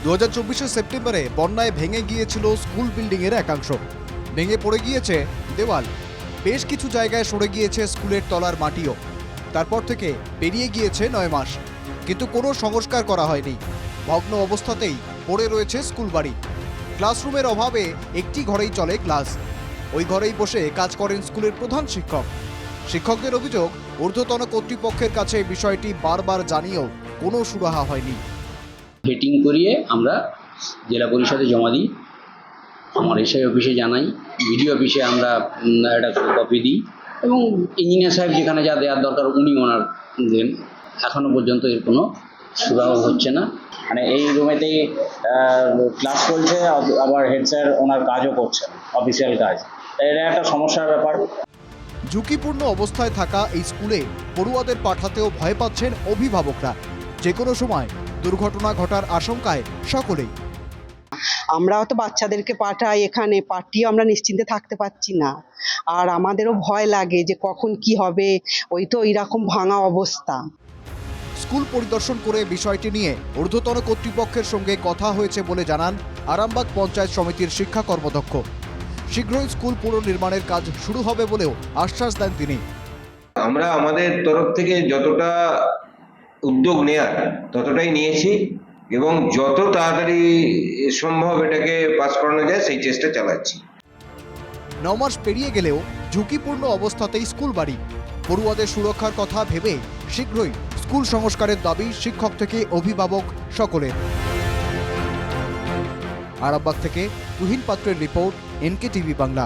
2024 সেপ্টেম্বরে বন্যায় ভেঙে গিয়েছিল স্কুল বিল্ডিংয়ের একাংশ। ভেঙে পড়ে গিয়েছে দেওয়াল, বেশ কিছু জায়গায় সরে গিয়েছে স্কুলের তলার মাটিও। তারপর থেকে পেরিয়ে গিয়েছে 9 মাস, কিন্তু কোনো সংস্কার করা হয়নি। ভগ্ন অবস্থাতেই পড়ে রয়েছে স্কুল বাড়ি। ক্লাসরুমের অভাবে একটি ঘরেই চলে ক্লাস। ওই ঘরেই বসে কাজ করেন স্কুলের প্রধান শিক্ষক। শিক্ষকদের অভিযোগ, ঊর্ধ্বতন কর্তৃপক্ষের কাছে বিষয়টি বারবার জানিয়েও কোনো সুরাহা হয়নি। ডেটিং করিয়ে আমরা জেলা পরিষদে জমা দিই, আমার এসআই অফিসে জানাই, বিডিও অফিসে আমরা একটা কপি দিই এবং ইঞ্জিনিয়ার সাহেব যেখানে যা দেওয়ার দরকার উনি ওনার দেন। এখনও পর্যন্ত এর কোনো সুরাহা হচ্ছে না। মানে এই রুমেতেই ক্লাস চলছে, আবার হেড স্যার ওনার কাজও করছেন, অফিসিয়াল কাজ। এটা একটা সমস্যার ব্যাপার। ঝুঁকিপূর্ণ অবস্থায় থাকা এই স্কুলে পড়ুয়াদের পাঠাতেও ভয় পাচ্ছেন অভিভাবকরা। যে কোনো সময় দুর্ঘটনা ঘটার আশঙ্কায় সকলেই। আমরাও তো বাচ্চাদেরকে পাঠাই, এখানে পাঠিয়ে আমরা নিশ্চিন্তে থাকতে পারছি না। আর আমাদেরও ভয় লাগে যে কখন কি হবে, ওই তো এইরকম ভাঙা অবস্থা। স্কুল পরিদর্শন করে বিষয়টি নিয়ে ঊর্ধ্বতন কর্তৃপক্ষের সঙ্গে কথা হয়েছে বলে জানান আরামবাগ পঞ্চায়েত সমিতির শিক্ষা কর্মদক্ষ। শীঘ্রই স্কুল পুনর্নির্মাণের কাজ শুরু হবে বলেও আশ্বাস দেন তিনি। আমরা আমাদের তরফ থেকে যতটা উদ্যোগ নেয়ার ততটাই নিয়েছি এবং যত তাড়াতাড়ি সম্ভব এটাকে পাস করানো যায় সেই চেষ্টা চালাচ্ছি। 9 মাস পেরিয়ে গেলেও ঝুঁকিপূর্ণ অবস্থাতেই স্কুল বাড়ি। পড়ুয়াদের সুরক্ষার কথা ভেবে শীঘ্রই স্কুল সংস্কারের দাবি শিক্ষক থেকে অভিভাবক সকলের। আরামবাগ থেকে তুহিন পাত্রের রিপোর্ট, NK টিভি বাংলা।